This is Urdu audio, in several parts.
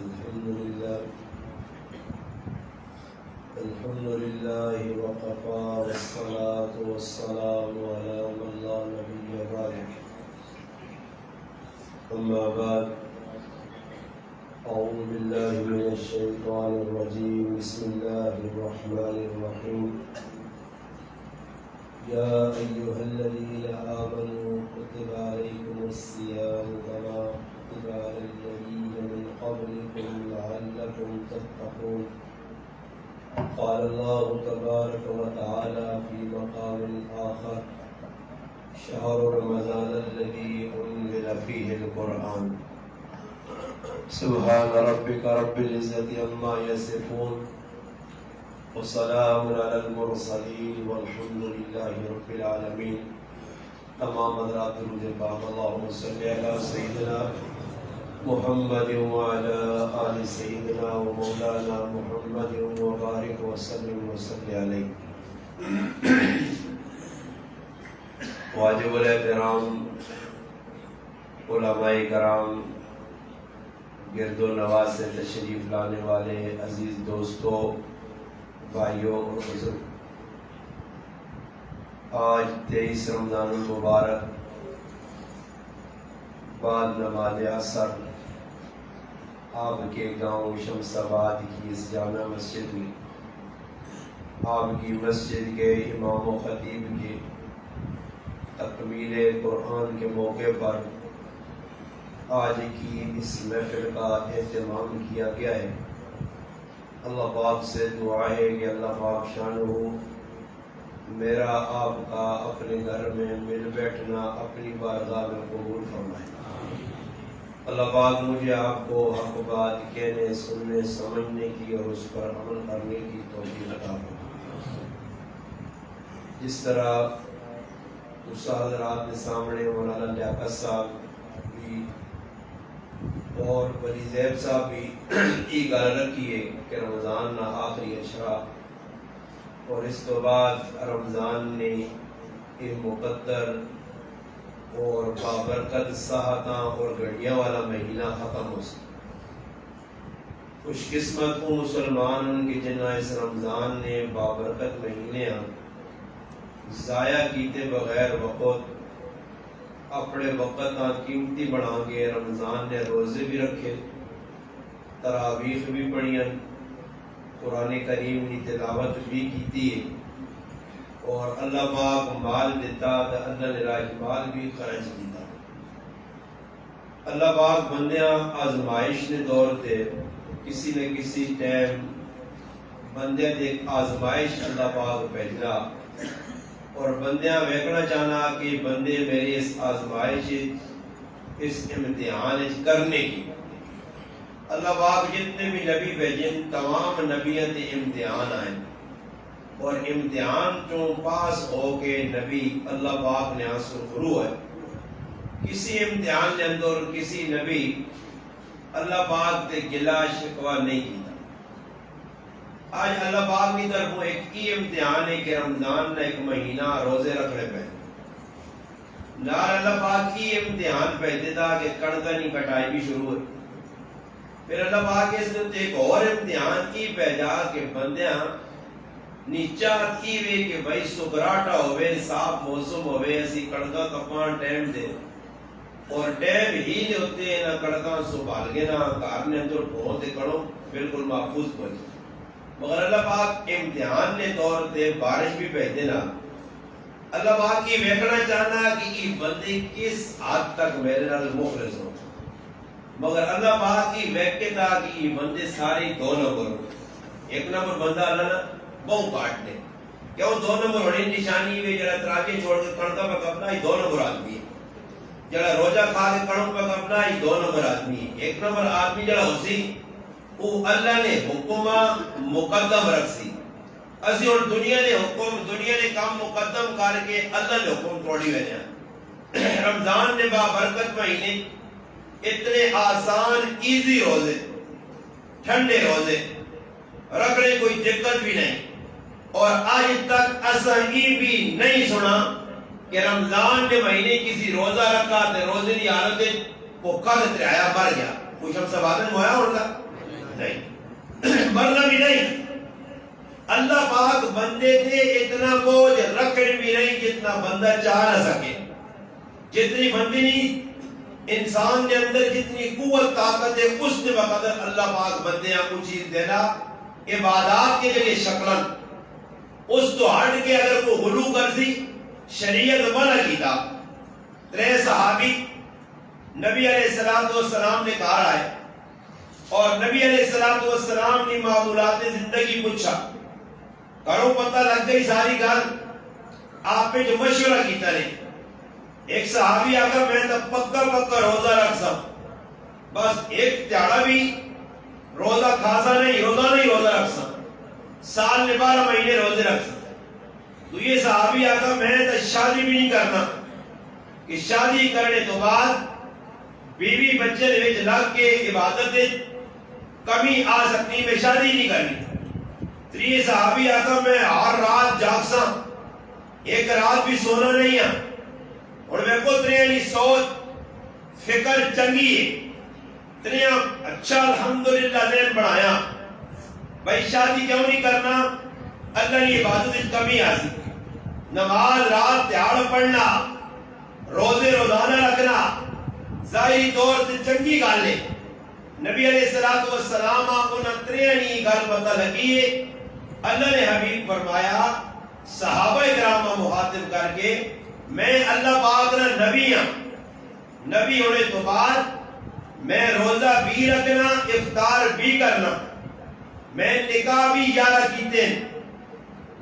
الحمد لله وكفى والصلاة والسلام على من لا نبي بعده أما بعد أعوذ بالله من الشيطان الرجيم بسم الله الرحمن الرحيم يا أيها الذين آمنوا كتب عليكم الصيام كما كتب على الذين من قبلكم لعلكم تتقون قال الله تبارك وتعالى في مقام آخر شهر رمضان الذي أنزل فيه القرآن سبحان ربك رب العزة عما يصفون وسلام على المرسلين والحمد لله رب العالمين. تمام حضرات درود پاک اللهم صل على سيدنا محمد وعلى آل سيدنا ومولانا محمد وبارك وسلم عليه. واجب الاحترام علماء کرام، گرد و نواز سے تشریف لانے والے عزیز دوستوں، بھائیوں اور بزرگ، آج 23 رمضان المبارک بعد نماز عصر آپ کے گاؤں شمس آباد کی اس جامع مسجد میں آپ کی مسجد کے امام و خطیب کی تکمیل قرآن کے موقع پر آج کی اس محفل کا اہتمام کیا گیا ہے. اللہ پاک سے دعا ہے کہ اللہ پاک شانہ میرا آپ کا اپنے گھر میں مل بیٹھنا اپنی بارگاہ میں قبول فرمائے. اللہ پاک مجھے آپ کو حق بات کہنے، سننے، سمجھنے کی اور اس پر عمل کرنے کی توفیق عطا فرمائے. جس طرح استاد حضرات کے سامنے مولانا لیاقت صاحب بھی اور ولی زیب صاحب بھی یہ گل رکھی ہے کہ رمضان نہ آخری اشرا اور اس تو بعد رمضان نے یہ مقدر اور بابرکت ساعتاں اور گھڑیاں والا مہینہ ختم ہو سکتا. خوش قسمت وہ مسلمان ان کی جنہ اس رمضان نے بابرکت مہینے ضائع کیتے بغیر وقت اپنے وقت قیمتی بنا کے رمضان نے روزے بھی رکھے، تراویح بھی پڑھیں، قرآن کریم کی تلاوت بھی کیتی ہے اور اللہ پاک مال دیتا تو اللہ نے راج مال بھی خرچ دیتا. اللہ پاک بندیاں آزمائش نے دور تے کسی نہ کسی ٹائم بندے دے آزمائش اللہ پاک بھیجنا اور بندیاں ویکھنا چاہنا کہ بندے میری اس آزمائش اس امتحان کرنے کی. اللہ پاک جتنے بھی نبی بھیجیں تمام نبیوں تے امتحان آئے اور امتحان جو پاس ہو کے نبی اللہ پاک نے آنسر فرو ہے. کسی امتحان کے اندر کسی نبی اللہ پاک تے گلا شکوا نہیں کیتا. آج اللہ پاک کی طرف ایک ہی امتحان ہے کہ رمضان نے ایک مہینہ روزے رکھنے پہ نال اللہ پاک کی امتحان پہ دیتا کہ کڑکا نہیں کٹائی بھی شروع ہے. پھر اللہ پاک اس نے ایک اور امتحان کی پیدا کہ بندیاں نیچا کی وے کہ بھائی سکراٹا ہوئے صاف موسم ہوئے اسی کڑکا کپان ٹائم دے اور ٹائم ہی نے ہوتے نہ کڑکا سنبھال گے نہ کار نے اندر بہت کڑو بالکل محفوظ پہنچے. مگر اللہ پاک امتحان نے طور تے بارش بھی بھیج دینا. اللہ پاک کی ویکھنا چاہنا کہ یہ بندے کس حد تک میرے نال مخلص ہو. مگر اللہ پاک کی ویکھتا کہ یہ بندے سارے دو نمبر ہو. ایک نمبر بندہ اللہ نہ بہت کاٹ دے کیوں دو نمبر ہونے نشانی ہے جڑا تراویح چھوڑ کے کڑکا پہ کپنا یہ دو نمبر آدمی ہے. جڑا روزہ کھا کے کڑک پہ کپنا یہ دو نمبر آدمی ہے. ایک نمبر آدمی جڑا ہو سی وہ اللہ نے حکم مقدم رکھ سی. اسی اور دنیا نے کام مقدم کر کے اللہ نے حکم توڑی ہوئے ہیں. رمضان نے بابرکت مہینے اتنے آسان ایزی روزے ٹھنڈے روزے رکھنے کوئی دقت بھی نہیں اور آج تک ایسا ہی بھی نہیں سنا کہ رمضان کے مہینے کسی روزہ رکھا تو روزے کی حالت بھوکا تے تریا مر گیا. کوئی شخص بادن ہویا ہوگا نہیں مرنا بھی نہیں. اللہ پاک بندے تھے اتنا بوجھ رکھنے بھی نہیں جتنا بندہ چاہ نہ سکے. جتنی بندی انسان کے اندر جتنی قوت طاقت ہے اس نے بقدر اللہ پاک بندیاں کو چیز دینا. عبادات کے جگہ شکلن اس تو ہٹ کے اگر کوئی غلو کرسی شریعت منع کیتا. 3 صحابی نبی علیہ السلام نے کہا ہے اور نبی علیہ السلام نے معمولات زندگی پوچھا کرو پتہ لگ گئی ساری گل. آپ پہ جو مشورہ کیتا نے ایک صحابی آگا میں تو پکا روزہ رکھ سا بس ایک تیارہ بھی روزہ کھاسا نہیں روزہ رکھ سا سال میں 12 مہینے روزے رکھ سا. تو یہ صحابی آگا میں تو شادی بھی نہیں کرنا کہ شادی کرنے تو بعد بیوی بچے وچ لگ کے عبادت کمی آ سکتی میں شادی نہیں کرنی. 3 صحابی آگا میں ہر رات جاگ سا ایک رات بھی سونا نہیں ہے اور میں کو تریانی سوچ فکر چنگی ہے تریا اچھا الحمدللہ ذہن بڑھایا بھائی شادی کیوں نہیں کرنا. اللہ کی عبادت کمی آسی نماز رات تیار پڑھنا روزے روزانہ رکھنا ظاہری طور سے چنگی گل ہے. نبی علیہ السلام کو تریانی گل پتہ لگی ہے. اللہ نے حبیب فرمایا صحابہ کرام مخاطب کر کے میں اللہ پاک نہ نبی ہوں. نبی ہونے تو بعد میں روزہ بھی رکھنا افطار بھی کرنا میں نکاح بھی یارہ کیتے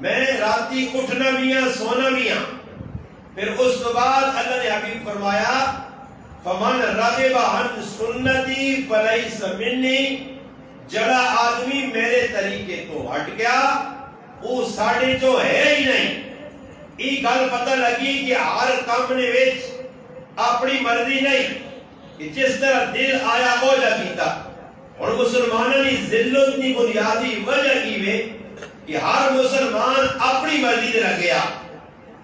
میں راتی اٹھنا بھی ہاں سونا بھی ہاں. پھر اس تو بعد اللہ نے حبیب فرمایا فمن رغب عن سنتی فلیس منی جڑا آدمی میرے طریقے تو ہٹ گیا وہ ساڑھے جو ہے ہی نہیں. یہ گل پتہ لگی کہ ہر کام نے وچ اپنی مرضی نہیں کہ جس طرح دل آیا ہو جا کیتا. اور مسلمانوں کی ذلت کی بنیادی وجہ کی وے کہ ہر مسلمان اپنی مرضی سے لگ گیا.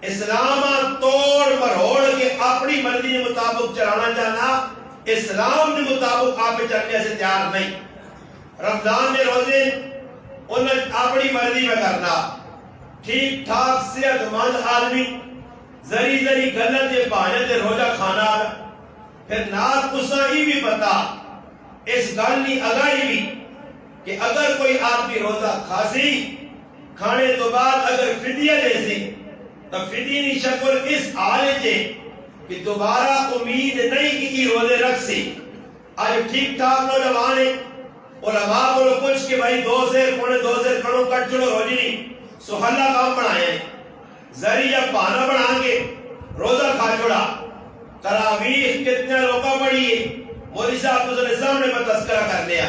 اسلام توڑ مروڑ کے اپنی مرضی کے مطابق چلانا چاہنا اسلام کے مطابق آپ چلنے سے تیار نہیں. رمضان میں روزے انہیں اپنی مرضی میں کرنا ٹھیک ٹھاک صحت مند آدمی زری غلط کے بہانے سے روزہ کھانا پھر نات قصہ ہی بھی پتا اس گل کی اگائی بھی کہ اگر کوئی آدمی روزہ کھاسی کھانے تو بعد اگر فدیہ دے سی تو فدیہ کی شکل اس حالت ہے کہ دوبارہ امید نہیں کہ یہ روزے رکھ سی. آج ٹھیک ٹھاک نوجوان ہے علماء کو کچھ کہ بھائی 2 سیر پونے 2 سیر کھڑو کٹ چھوڑو روزی نہیں سہلا کام بنایا ہے ذریعہ بہانہ بنا کے روزہ کھا چھوڑا. تراویح کتنے لوگا پڑھی ہے مولوی صاحب تو صلی اللہ نے تذکرہ کر لیا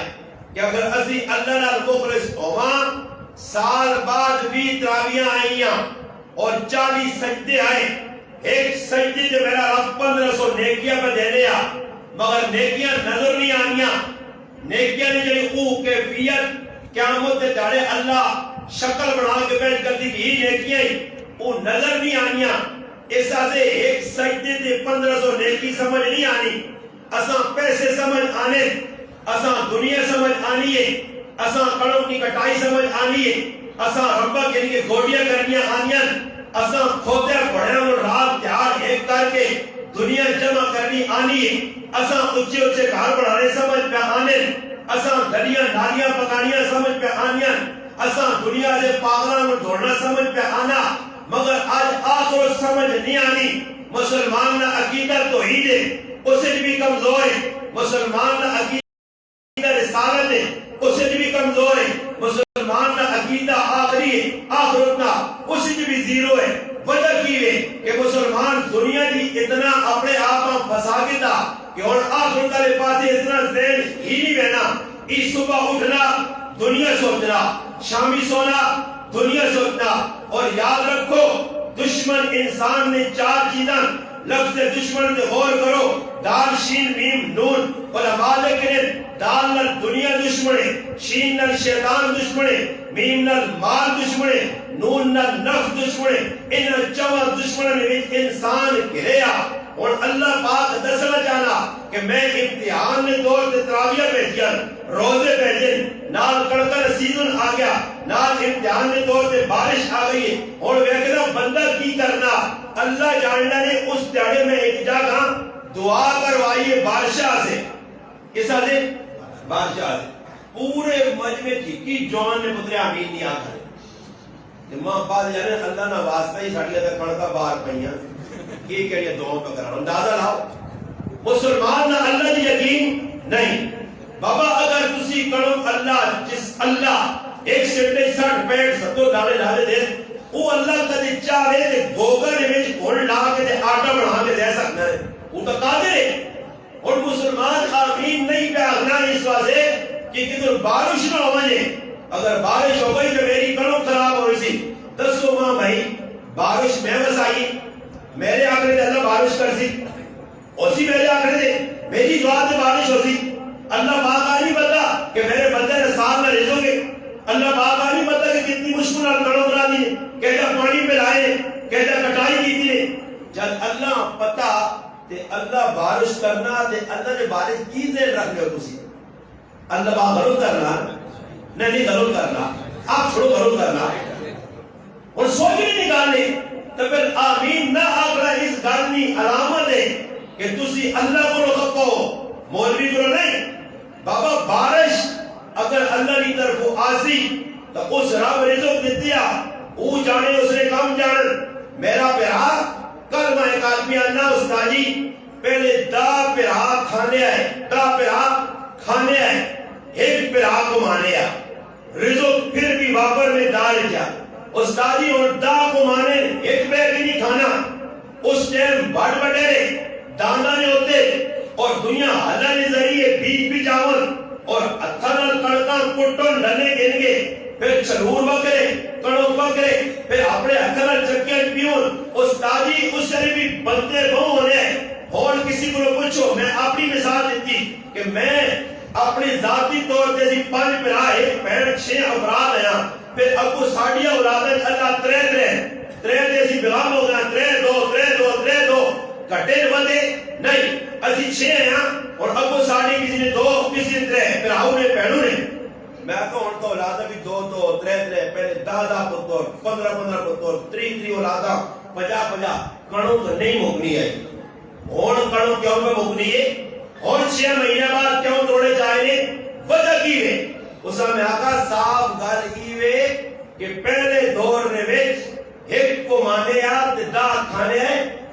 کہ اگر اسی اللہ نال مخلص ہوواں سال بعد بھی تراویحاں آئیاں اور 40 سجدے آئے ایک سجدے جو میرا رب 1500 نیکیاں پہ دے دیا مگر نیکیاں نظر نہیں آنیاں. نیکیاں نے جنہی او کیفیت قیامت دے داڑے اللہ شکل بنا کے بیٹھ کر دی کہ یہ نیکیاں او نظر نہیں آنیاں. اس سے ایک سجدے تے 1500 نیکی سمجھ نہیں آنی. اساں پیسے سمجھ آنے اساں دنیا سمجھ آنی ہے اساں کڑوں کی کٹائی سمجھ آنی ہے اساں ربا کے لیے گوڑیاں کرنیاں آنیاں اساں کھوتے پڑھے اور رات تیار ایک کر کے دنیا جمع کرنی آنی ہے اساں اچھے اچھے گھر بڑھانے سمجھ پہ آنے اساں گلیاں نالیاں پکانیاں سمجھ پہ آنیاں اساں دنیا سے پاگلوں کو ڈھونڈنا سمجھ پہ آنا مگر آج آخر سمجھ نہیں آنی. مسلمان نہ عقیدہ توحید ہے اسے بھی کمزور ہے. مسلمان نہ عقیدہ رسالت ہے اسے بھی کمزور ہے. مسلمان نہ عقیدہ آخری ہے آخرت نہ اسے بھی زیرو ہے. وجہ کی ہے کہ مسلمان دنیا کی اتنا اپنے آپ میں پھنسا کے تھا کہ اور آخرت والے پاس اتنا ذہن ہی نہیں بہنا. اس صبح اٹھنا دنیا سوچنا شامی سونا دنیا سوچنا. اور یاد رکھو دشمن انسان نے 4 چیزاں لفظ دشمن سے غور کرو دال شین میم نون علماء لکھنے دال نال دنیا دشمن ہے شین نال شیطان دشمن ہے میم نال مال دشمن ہے نون نال نفس دشمن ہے. ان 4 دشمنوں نے انسان گریا. اور اللہ پاک دسنا چاہنا کہ میں امتحان نے دور سے تراویح بھیجیا اندر روزے بھیجے نال کڑکا سیزن آ گیا نال امتحان کے طور پہ بارش آ گئی اور ویکھنا بندہ کی کرنا اللہ جاننا نے اس دیہڑے میں ایک جگہ دعا کروائی ہے بادشاہ سے کس سے بادشاہ سے پورے مجمع کی جوان نے پترے آمین نہیں آتا ماں بعد جانے اللہ نہ واسطہ ہی ساڑھیا تک کڑکا باہر پہیاں یہ کہڑی دعاوں پہ کرانا اندازہ لاؤ مسلمان نہ اللہ دی یقین نہیں بابا اگر تسی کڑو اللہ جس اللہ ایک سٹے 60-65 ڈالے ڈالے دے وہ اللہ کا دے چاہے دے گوگر میں گھڑ لا کے دے آٹا بڑھا کے دے سکتا ہے وہ تو قادر ہے اور مسلمان آمین نہیں پہ آگنا اس واسے کہ کدھر بارش نہ ہو جائے اگر بارش ہو گئی تو میری کڑوں خراب ہو رہی سی دسو ماں بھائی بارش میں وسائی میرے آخر دے اللہ بارش کر سی اسی میرے آخر دے میری دعا سے بارش ہو سی اللہ باقا نہیں بتا کہ میرے بندے نے سال میں رہو گے اللہ باقا نہیں بتا کہ کتنی مشکل آپ کڑوں کرا دی کہتا پانی پہ لائے کہتا کٹائی کی تھی جب اللہ پتا تے اللہ بارش کرنا تے اللہ نے بارش کی دیر رکھ لے تسی اللہ باقا غلط کرنا نہیں غلط کرنا آپ چھوڑو غلط کرنا اور سوچ نہیں نکالنے تو پھر آمین نہ آگرہ اس گرمی علامت ہے کہ تسی اللہ کو رخ کو مولوی کو نہیں بابا بارش اگر اللہ کی طرف آسی تو اس رب رزق دیتیا وہ جانے اس نے کام جان میرا پیرا کل میں کالمی آنا استاجی پہلے دا پیرا کھانے آئے دا پیرا کھانے آئے ایک پیرا کو مانے آئے رزق پھر بھی واپر میں دار جا استادی اور دا کو مانے ایک پیر بھی نہیں کھانا اس ٹیم بڑھ بڑھے دانا نے ہوتے اور دنیا اللہ نے ذریعے بیج بھی جاون اور اتھر کڑکا کٹن ڈھنے گنگے پھر چلور بکرے کڑوں بکرے پھر اپنے اتھر چکے پیون استادی اس سے بھی بندے بہو ہونے اور کسی کو پوچھو میں اپنی مثال دیتی کہ میں اپنی ذاتی طور سے 5 بھرا 1 بہن 6 افراد ہیں پھر ابو ساڑھیا اولادیں اللہ ترے جیسی بغام ہو گیا 3 کٹے بندے نہیں اسی 6 ہیں اور ابو ساڑھی کسی نے 2 کسی نے 3 پھر آؤ نے پہنو نے میں تو ان کو اولادہ بھی 2 3 پہلے 10 پتر 15 پتر 3 اولادہ 50 کڑوں تو نہیں مکنی ہے اور کڑوں کیوں پہ مکنی ہے اور 6 مہینے بعد کیوں توڑے جائے وجہ کی ہے اس میں آقا صاحب گل کیوے کہ پہلے دور نے وچ ایک کو مانے تے دا کھانے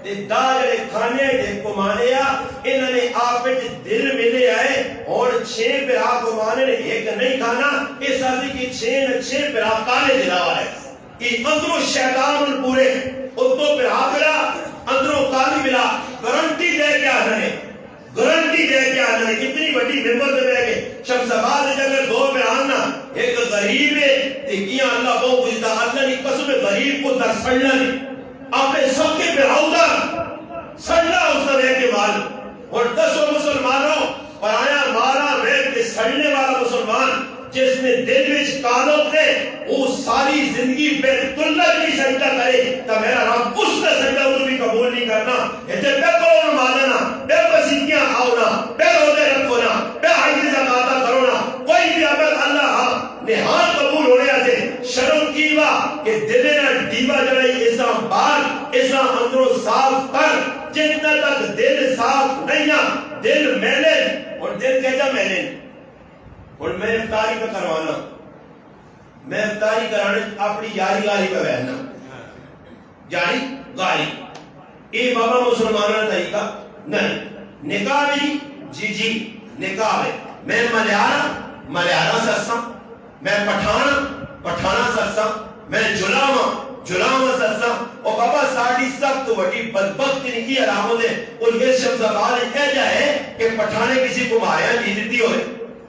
تے دا جڑے کھانے ایک کو مانے انہاں نے آپ وچ دل ملے آئے اور 6 بھرا کو مانے ایک نہیں کھانا اس اسی کی 6 بھرا کالے دلا والے یہ اندروں شیطان پورے اتو بھرا بلا اندروں کالی بلا گارنٹی دے کے آنا ہے گارنٹی دے کے آنا ہے اتنی بڑی ممبر دے گئے شمس آباد جگہ 2 پہ آنا ایک غریب ہے تکیاں اللہ کو پوچھتا اللہ نے قسم غریب کو در سڑنا نہیں آپ نے سب کے پہ آؤدہ سڑنا اس کا رہ کے مال اور 10 مسلمانوں پر آیا مارا رہ کے سڑنے والا مسلمان جس نے دل وچ کالو تھے وہ ساری زندگی بے تلت نہیں سجدہ کرے تو میرا رب اس کا سجدہ وہ بھی قبول نہیں کرنا ایسے بے قول ماننا بے بسیتیاں آونا بے روزے رکھونا بے حیدی زکاة کرونا کوئی بھی عمل اللہ نہان قبول ہونے آتے شرم کیوا کہ دلنا دیوا جڑائی ایسا بار ایسا اندروں صاف کر جتنا تک دل صاف نہیں دل میلے اور دل کہتا میلے اور میں افطاری پہ کروانا میں افطاری کرانے اپنی یاری گاری پہ بہنا یاری گاری اے بابا مسلمانہ طریقہ نہیں نکاح بھی جی نکاح ہے میں ملیارہ سرساں میں پٹھانا سرساں میں جلاما سرساں اور بابا ساڑھی سب تو بڑی بدبخت نہیں کی علامت ہے اور یہ شمس آباد کہہ جائے کہ پٹھانے کسی کو مایا نہیں دیتی ہوئے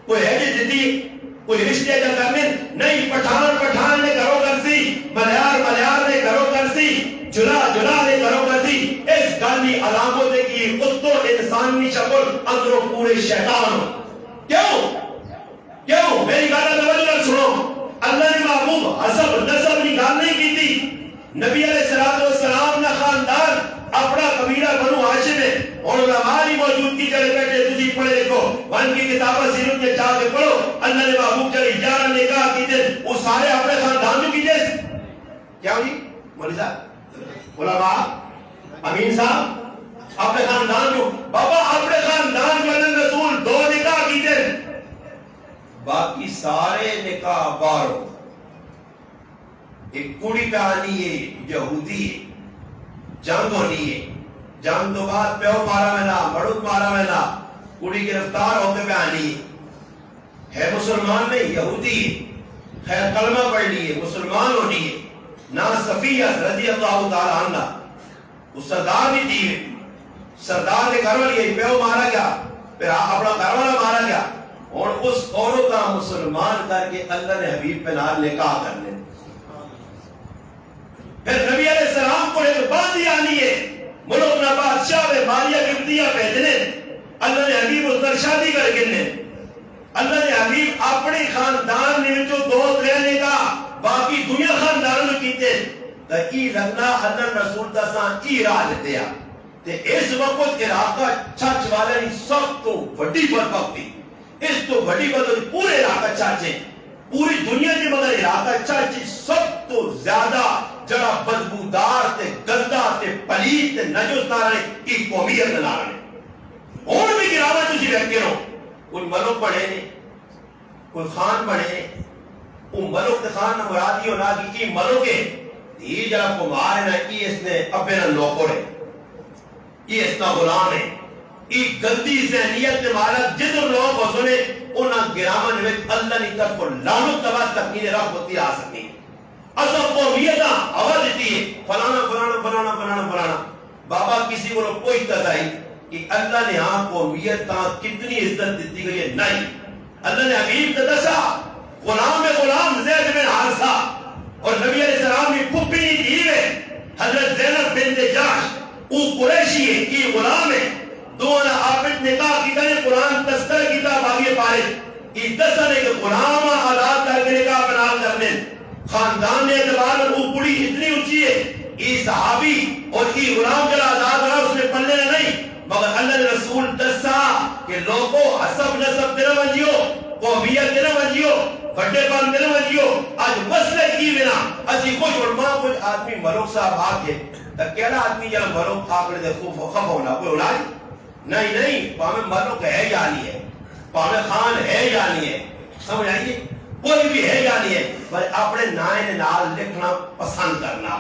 کوئی ہے جی دیتی کوئی رشتے کا کرنے نہیں پٹھان نے کرو کرسی ملیار نے کرو کرسی جلا نے کرو کرسی اس گالی علامت ہے کہ اتو انسانی شکل اندروں پورے شیطان کیوں میری گالا توجہ سنو اللہ نے محبوب حسب نسب نکال نہیں کی تھی نبی علیہ السلام نے خاندان اپنا قبیلہ بنو ہاشم ہے اور علماء نہیں موجود کی جگہ بیٹھے تسی پڑھے دیکھو ون کی کتابہ سیرت کے جا کے پڑھو اللہ نے محبوب چلی 11 نکاح کی تھے وہ سارے اپنے خاندان جو کیجئے کیا ہوئی مولی صاحب علماء امین صاحب اپنے خاندان جو بابا اپنے خاندان جو اللہ رسول 2 نکاح کی تھے باقی سارے نکاح بارو ایک کڑی پہ آنی ہے یہودی ہے جنگ ہونی ہے جنگ تو بعد پیو مارا ملا مڑک مارا ملا کڑی گرفتار ہوتے پہ آنی ہے مسلمان نہیں یہودی ہے خیر کلمہ پڑھ لیے مسلمان ہونی ہے نا صفیہ رضی اللہ تعالی عنہ اس سردار بھی تھی سردار نے گھر والی پیو مارا گیا پھر اپنا گھر والا مارا گیا اور اس عورت کا مسلمان کر کے اللہ نے حبیب پہ نال نکاح کر لے پھر نبی علیہ السلام کو ایک باندھی آنی ہے ملک نہ بادشاہ میں ماریہ گفتیہ بھیجنے اللہ نے حبیب اس پر شادی کر گرنے اللہ نے حبیب اپنے خاندان نے جو 2 رہنے کا باقی دنیا خاندان میں کیتے تا ای لگنا اللہ رسول دسان ای راہ لیتے ہیں تے اس وقت عراقہ چھچ والے نہیں سب تو بڑی بدبختی اس تو بڑی بدبختی پورے عراقہ چھچے پوری دنیا کی مگر عراقہ چھچے سب تو زیادہ جڑا بدبودار تے گندہ تے پلیت تے نجس نارنے کی قومیت نارنے اور بھی گراوہ تجھے بیٹھ کے رہو کوئی ملک پڑھے نہیں کوئی خان پڑھے نہیں وہ ملک تے خان نہ مرادی ہو نا کی ملک ہے یہ جڑا کمار ہے نا کی اس نے اپنے نوکر ہے یہ اس کا غلام ہے یہ گندی ذہنیت کے مالک جدر لوگ ہو سنے انہاں گراوہ نویت اللہ نے طرف کو لانت تباہ تکمین رب ہوتی آ سکتی اصل قومیتہ آواز دیتی ہے فلانا فلانا فلانا فلانا فلانا بابا کسی کو کوئی تذائی کہ اللہ نے ہاں قومیتہ کتنی عزت دیتی گئی ہے نہیں اللہ نے حبیب کا دسا غلام زید بن حارثہ اور نبی علیہ السلام کی پھپھی نہیں تھی ہے حضرت زینب بنت جحش وہ قریشی ہے یہ غلام ہے دونوں آپت نکاح کی تنے قرآن تذکر کتاب آگے پائے یہ دسنے کہ غلام آزاد کر کے نکاح بنا کرنے خاندان نے اعتبار میں وہ پوری اتنی اونچی ہے یہ صحابی اور یہ غلام جلا آزاد رہا اس نے پلنے نہیں مگر اللہ نے رسول دسا کہ لوگوں حسب نسب تیرا منجیو قومیت تیرا منجیو بڑے پان تیرا منجیو آج مسئلہ کی بنا اسی کچھ علماء کچھ آدمی ملوک صاحب آکے کہنا آدمی جہاں ملوک آکڑے دے خوف خف ہونا کوئی اولاد نہیں پامے ملوک ہے یا نہیں ہے پامے خان ہے یا نہیں ہے سمجھ آئیے کوئی بھی ہے یا نہیں ہے بس اپنے نائن نال لکھنا پسند کرنا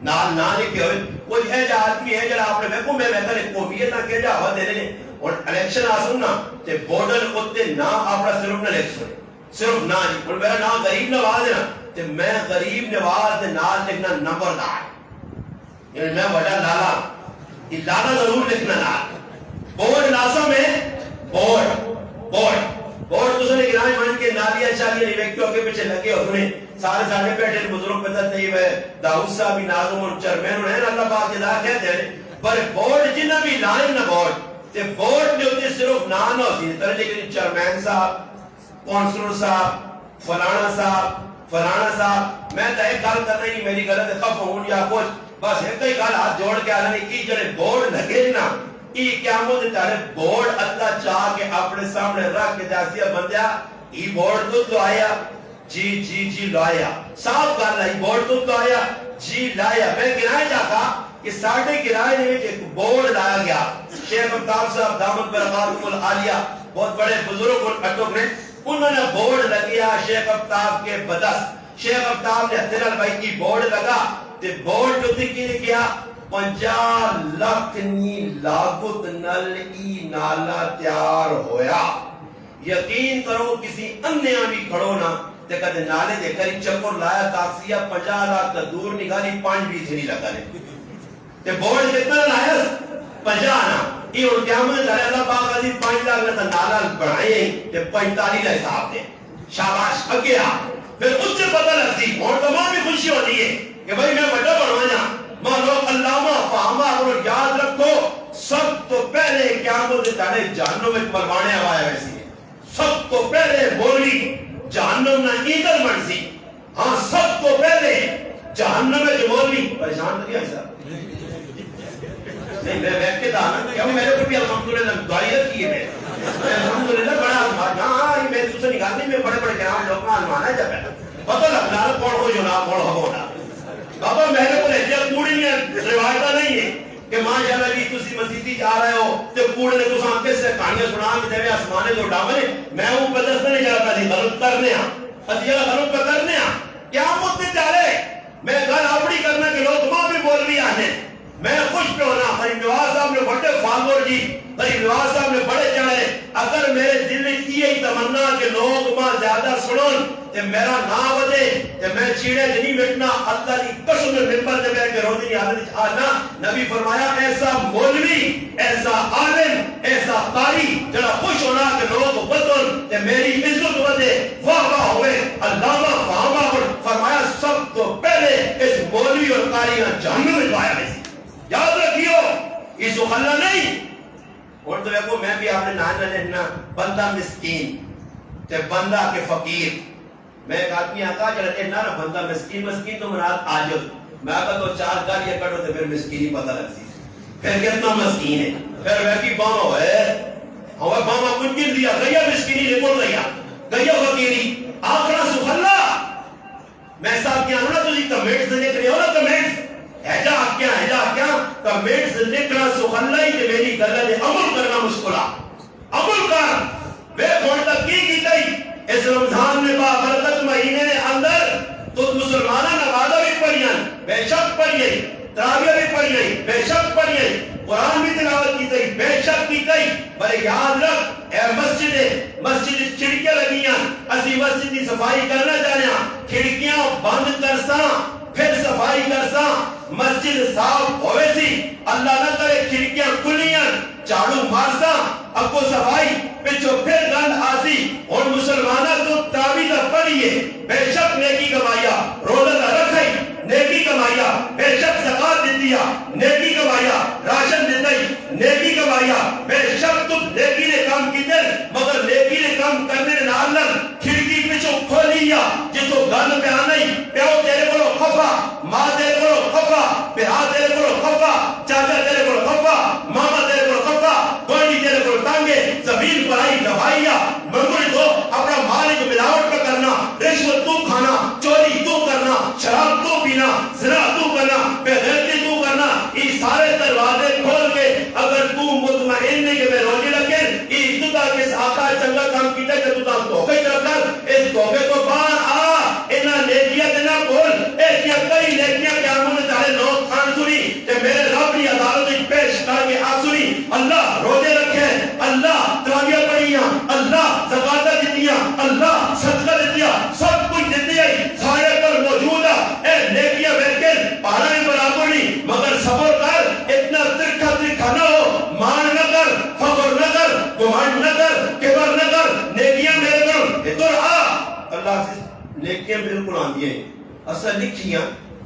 نال نہ لکھے ہوئے کوئی ہے جا آدمی ہے جڑا اپنے میں کو میں کہنے قومیت نہ کہ جا ہوا دے لے اور الیکشن آسن نا تے بورڈر ہوتے نام اپنا صرف نہ لکھ سنے صرف نہ نہیں اور میرا نام غریب نواز ہے نا تے میں غریب نواز دے نال لکھنا نمبر دار یعنی میں بڑا لالا یہ لالا ضرور لکھنا نال بورڈ ناسا میں بورڈ تو سنے گرائیں مان کے نالیاں چالیاں نہیں ویکتوں کے پیچھے لگے اور انہیں سارے بیٹھے بزرگ پتہ نہیں ہے داؤد صاحب ناظم اور چرمین ہیں اللہ پاک جدا کہتے ہیں پر بورڈ جنہ بھی لائن نہ بورڈ تے بورڈ جو ہوتے صرف نان ہوتی ہے طرح جیسے چرمین صاحب کونسلر صاحب فلانا صاحب میں تو ایک گال کرنا ہی نہیں میری غلط ہے خف ہوں یا کچھ بس ایک ہی گال ہاتھ جوڑ کے آنا نہیں کی جڑے بورڈ لگے نا یہ کیا مجھے تارے بورڈ اللہ چاہ کے اپنے سامنے رکھ کے جاسیہ بندیا یہ بورڈ تو آیا جی لایا صاحب گال ہے بورڈ تو آیا جی لایا میں گرائے جاتا کہ ساڑھے گرائے نے ایک بورڈ لایا گیا شیخ افتاب صاحب دامت برقاتم العالیہ بہت بڑے بزرگ اور اٹوک نے انہوں نے بورڈ لگیا شیخ افتاب کے بدس شیخ افتاب نے حتیرال بھائی کی بورڈ لگا تے بورڈ جو تکی نے کیا 50 لاکھ نی لاگت نل ای نالا تیار ہویا یقین کرو کسی انہیاں بھی کھڑو نا تے کہتے نالے دے کری چکر لایا تاکسیہ 50 لاکھ تا دور نگالی 5 بھی سے نہیں لگا لے تے بورڈ کتنا لایا 50 نا یہ اور قیامت دارے اللہ پاک عزیز 5 لاکھ نتا نالا بڑھائے ہیں تے 45 لاکھ صاحب دے شاباش اگیا پھر اس سے پتہ لگتی اور تمام بھی خوشی ہوتی ہے کہ بھائی میں بڑا بڑھوانا مالوک علامہ فاہمہ اور یاد رکھو سب تو پہلے قیامت دارے جہنم میں مروانے آوایا ویسی ہے سب تو پہلے بولی جہنم نہ ایدر مرسی ہاں سب تو پہلے جہنم میں جو بولی پریشان نہیں آئی صاحب نہیں میں بیٹھ کے تھا نا کہ میرے کو بھی الحمدللہ دعائیت کی ہے میں الحمدللہ بڑا ہاں میں دوسرے نکال نہیں میں بڑے بڑے کرام لوگ کا المانا جب ہے پتہ لگنا کون ہو جو نہ کون ہو نا بابا میرے کو لہجہ کوڑی نہیں روایتہ نہیں ہے کہ ماشاءاللہ جی تسی مسیتی جا رہے ہو تے کوڑے نے تساں کس سے کہانیاں سنا کے تے آسمانے تو ڈاونے میں ہوں بدس نہیں جا رہا نہیں غلط کرنے ہاں ادیا غلط پہ کرنے ہاں کیا مدت چالے میں گھر اپنی کرنا کہ لوگ ماں بھی بول بھی آنے میں خوش پہ ہونا غریب نواز صاحب نے بڑے فالور جی غریب نواز صاحب نے بڑے چڑھے اگر میرے دل میں یہ تمنا کہ لوگ ماں زیادہ سنون تے میرا نام بدے تے میں چیڑے نہیں مٹنا اللہ کی قسم میں ممبر تے بیٹھ کے روزی کی حالت آنا نبی فرمایا ایسا مولوی ایسا عالم ایسا قاری جڑا خوش ہونا کہ لوگ بدن تے میری عزت بدے واہ واہ ہوئے علامہ فہمہ فرمایا سب تو پہلے اس مولوی اور قاری کا جہنم میں جایا ہے یاد رکھیو یہ سخلا نہیں اور تو دیکھو میں بھی آپ نے نانا لینا بندہ مسکین تے بندہ کے فقیر میں ایک آدمی آتا جڑا کہنا نا بندہ مسکین تو مراد عاجز میں آقا تو چار گالیاں کٹو تے پھر مسکینی پتہ لگتی پھر کتنا مسکین ہے پھر ویکی باما ہوئے ہوئے باما کنجل دیا گیا مسکینی نکل رہا گیا فقیری آخرا سخلا میں صاحب کیا ہونا تو جی کمیٹس لکھ رہے ہو نا کمیٹس ایجا کیا کمیٹس لکھنا سخلا ہی کہ میری گلہ دے عمل کرنا مشکلہ عمل کر بے کھوڑ تک کی گئی اس رمضان میں بابرکت مہینے نے اندر تو مسلمانہ نوازہ بھی پڑھیں بے شک پڑھیں تراویح بھی پڑھیں بے شک پڑھیں قرآن بھی تلاوت کی گئی بے شک کی گئی بلے یاد رکھ اے مسجد کھڑکیاں لگیاں اسی مسجد کی صفائی کرنا چاہنے کھڑکیاں بند کرساں پھر صفائی کرساں مسجد صاف ہوئے سی اللہ نہ کرے کھڑکیاں کھلیاں چاڑو مارساں اب کو صفائی پچھو پھر گند آسی اور مسلمانہ تو تابیدہ پڑھئے بے شک نیکی کمایا روزہ رکھائی نیکی کمایا بے شک زکاة دیتیا نیکی کمایا راشن دیتائی نیکی کمایا بے شک تم نیکی نے کام کی دل مگر نیکی نے کام کرنے نالن کھڑکی پچھو کھولیا جتو گند پہ آنائی پیو تیرے کو خفا ماں تیرے کو خفا پیہا تیرے کو خفا چاچا تیرے کو خفا ماما تیرے کو خفا گوڑی تیرے کو ٹانگے زمین پر آئی دبائیا منگوڑی تو اپنا مالک ملاوٹ پہ کرنا رشوت تو کھانا چوری تو کرنا شراب تو پینا زنا تو کرنا بے غیرتی تو کرنا یہ سارے دروازے کھول کے اگر تو مطمئن نہیں کہ میں روزی لگے یہ ابتدا کس آقا چنگا کام کیتا کہ تو تاں دھوکے کر کر اس دھوکے کو باہر آ انہاں نیکیاں دینا بول ایسیا کئی نیکیاں کہ آمون چاہے لوگ کھان سنی کہ میرے رب نے عدالت پیش کر کے آ سنی اللہ روزے رکھے اللہ تراویح پڑھیاں اللہ زکاة دیتیاں اللہ صدقہ دیتیاں سب کچھ دیتی ہے سارے پر موجود ہے اے نیکیاں بیٹھیں پارا بھی برابر نہیں مگر صبر کر اتنا ترکھا نہ ہو مان نہ کر فخر نہ کر گمان نہ کر کبر نہ کر نیکیاں میرے کرو ادھر آ اللہ سے نیکیاں بالکل آن دیئے اصل لکھیاں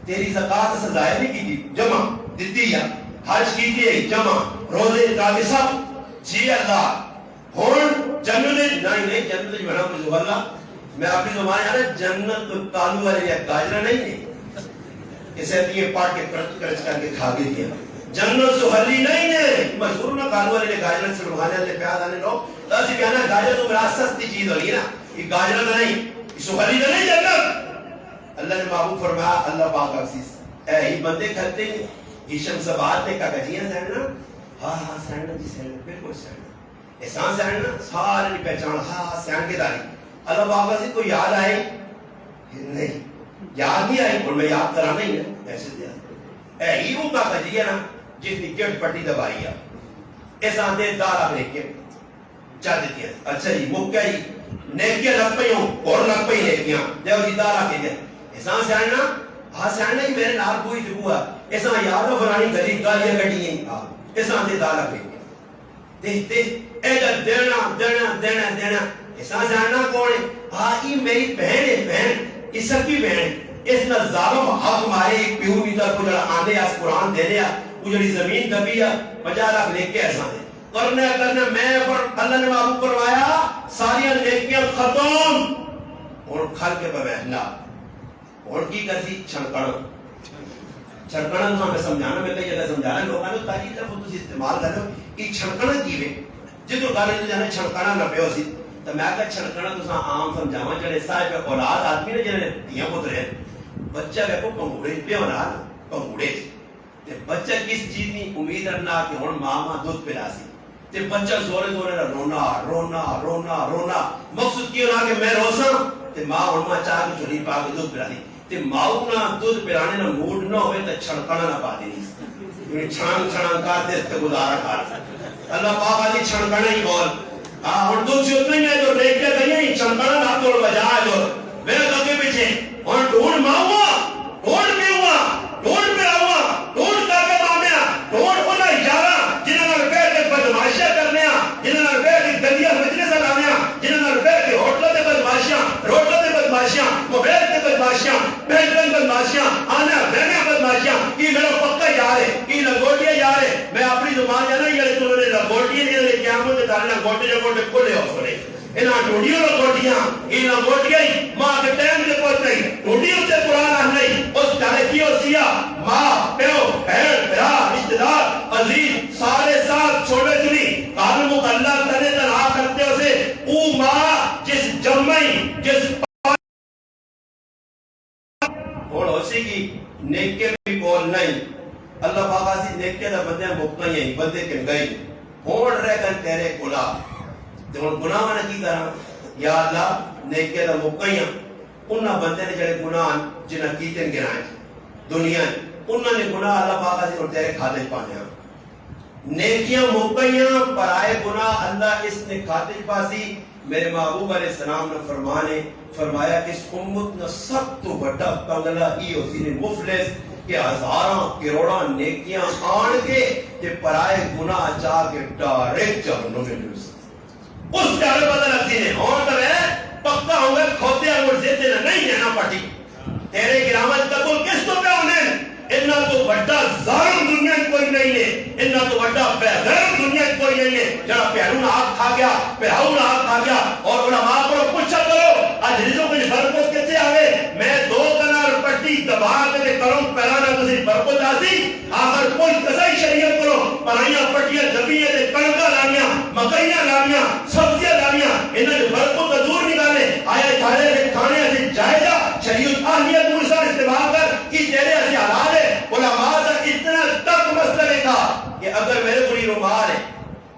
تیری زکاة سے ظاہر نہیں کی تھی جمع دیتی ہے حج کی تھی جمع روزے اتراوی سب جی اللہ ہون جنت نہیں جنت بنا کچھ اللہ میں اپنی زبان ہے نا جنت کالو والے یا گاجرہ نہیں ہے اسے دیئے پاٹ کے کرچ کر کے کھا گئے دیا جنت سہلی نہیں ہے مشہور نہ کالو والے گاجرہ سے لگانے والے پیاد آنے لوگ تو اسی کہنا گاجرہ تو میرا سستی چیز ہوگی نا یہ گاجرہ تو نہیں یہ سہلی تو نہیں جنت اللہ نے محبوب فرمایا اللہ پاک عزیز اے ہی بندے کھلتے ہیں یہ شمسبات نے کہا گجیاں سینڈنا ہاں سینڈنا جی سینڈنا بالکل سینڈنا احسان سینڈنا سارے نہیں پہچان ہاں سینڈ کے داری اللہ پاک عزیز کو یاد آئے نہیں یاد نہیں آئی اور میں یاد کرا نہیں ہے ایسے دیا اے ہیرو کا گجیاں نا جس نے کٹ پٹی دبائی ہے احسان دے دارہ بریک کے چاہ دیتی ہیں اچھا جی مکہ جی نیکیاں لگ پئی ہوں اور لگ پئی نیکیاں دیو جی دارہ کے دیا احسان سینڈنا ہاں سینڈنا ہی میرے نال کوئی جبوا احسان یادو فرانی گلی گالیاں کٹی ہیں احسان دے دارہ بریک کے دیکھتے ایدر دینا احسان سینڈنا کون ہے ہاں یہ میری بہن ہے بہن یہ سب کی بہن ہے اس نے ظالم حق مارے ایک پیو نیتا کو جڑا آنے اس قرآن دے دیا وہ جڑی زمین دبی ہے 50 لاکھ لے کے احسان ہے کرنے میں پر اللہ نے معبود کروایا ساری نیکیاں ختم اور کھل کے پہ بیٹھنا اور کی کرتی چھنکڑ چھڑکنا تو ہمیں سمجھانا میں کئی جگہ سمجھانا لوگوں نے تاکہ لفظ تسی استعمال کرتے ہو کہ چھڑکنا کی وے جدو گل تو جانے چھڑکنا نہ پیو سی تو میں کہا چھڑکنا تو عام سمجھاواں جڑے صاحب اولاد آدمی نے جڑے دیاں پتر ہیں بچہ ویکھو پنگوڑے پیو نال پنگوڑے تے بچہ کس چیز کی امید رکھنا کہ ہن ماں دودھ پلا سی تے بچہ زورے زورے رونا رونا رونا رونا مقصود کی ہونا کہ میں روساں تے ماں ہن ماں چاہ کے چوری پا کے دودھ پلا دی تے ماؤ نہ دودھ پلانے نہ موڈ نہ ہوئے تے چھڑکنا نہ پا دی چھان چھان کر دے تے گزارا کر اللہ پاک آدھی چھڑکنا ہی بول ہن تو سی اتنا ہی ہے جو دیکھ کے گئی چھڑکنا نہ توڑ بجا جو میرے کبھی پیچھے ہن ڈھونڈ ماؤ ڈھونڈ پیوا ڈھونڈ پلاوا ڈھونڈ کر کے مامیا ڈھونڈ انہاں یارا جنہاں نال بیٹھ کے بدماشیاں کرنے جنہاں نال بیٹھ کے گندیاں مجلساں لانے جنہاں نال بیٹھ کے ہوٹلاں تے بدماشیاں روڈاں تے بدماشیاں موبائل تے بدماشیاں بینکاں بدماشیاں آنا رہنا بدماشیاں کی میرا پکا یار ہے کی لنگوٹیا یار ہے میں اپنی زبان جانا یہ تو نے لنگوٹیا نے قیامت تے دارنا گوٹے جو گوٹے کھولے ہو سنے انہاں ٹوڑیوں لنگوٹیاں یہ لنگوٹیاں ماں کے ٹائم تے پہنچ نہیں ٹوڑیوں تے قرآن آ نہیں اس چاہے کیوں سیا ماں پیو بہن بھرا رشتہ دار عزیز سارے ساتھ چھوڑے سنی قانون اللہ کرنے تنہا کرتے اسے او ماں جس جمعی جس اور اسی کی نیکے بھی بول نہیں اللہ پاک سی نیکے دا بندے مکہ ہی بندے کن گئی ہون رہ گن تیرے گناہ تے ہن گناہ نے کی کرا یا اللہ نیکے دا مکہ ہی انہاں بندے نے جڑے گناہ جنہاں کیتے گرائے دنیا انہاں نے گناہ اللہ پاک سی اور تیرے کھاتے پانے نیکیاں مکیاں پرائے گناہ اللہ اس نے کھاتے پاسی میرے محبوب علیہ السلام نے فرمایا کہ اس امت نے سب تو بڑا پنگلا ہی اسی نے مفلس کہ ہزاراں کروڑاں نیکیاں آن کے کہ پرائے گناہ چاہ کے ڈائریکٹ جہنم میں ڈال سکتے اس ڈر بدل اسی نے اور تو ہے پکا ہوئے کھوتے اور زیتے نہیں جانا پڑی تیرے گرامت قتل کس تو پہ انہیں انہاں تو بڑا ظالم دنیا کوئی نہیں ہے انہاں تو بڑا بے غیرت دنیا کوئی نہیں ہے جڑا پیروں ہاتھ کھا گیا پیراؤں ہاتھ کھا گیا اور علماء کو پوچھا کرو اج رزق کچھ برکت کتے آوے میں 2 کنال پٹی دبا کے کروں پیرانا تسی برکت آسی آخر کوئی کسائی شریعت کرو پرائیاں پٹیاں دبیاں تے کڑکا لانیاں مکئیاں لانیاں سبزیاں لانیاں انہاں جو برکت کا دور نکالے آیا کھانے کے کھانے سے جائزہ شریعت اہلیت مرسال استعمال کر کہ تیرے ایسے حلال ہے علماء کا اتنا تک مسئلہ تھا کہ اگر میرے کوئی رومال ہے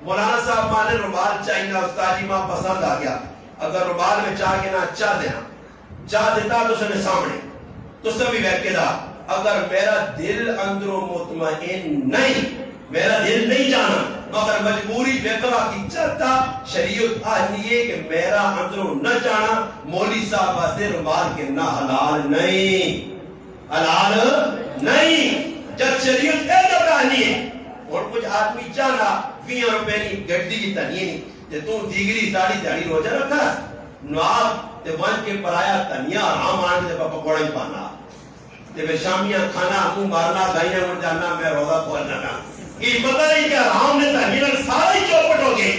مولانا صاحب مانے رومال چاہیے استاد جی ماں پسند آ گیا اگر رومال میں چاہ کے نہ چاہ دینا چاہ دیتا تو سنے سامنے تو سبھی بیٹھ کے دا اگر میرا دل اندروں مطمئن نہیں میرا دل نہیں جانا مگر مجبوری بیکوا کی چاہتا شریعت آنیے کہ میرا اندروں نہ جانا مولی صاحب آسے رومال کے نہ حلال نہیں حلال نہیں جب شریعت اے جب آنیے اور کچھ آدمی چاہنا 20 روپے نہیں گھڑی کی تنیے نہیں تے تو دیگری داڑی داڑی روجہ رکھا نواب تے ون کے پرایا تنیا آرام آنے تے پاپا کوڑا ہی پانا تے بے شامیاں کھانا منہ مارنا گائیاں مر جانا میں روزہ کھولنا نا یہ پتہ نہیں کہ حرام نے تنیا سارے چوپٹ ہو گئے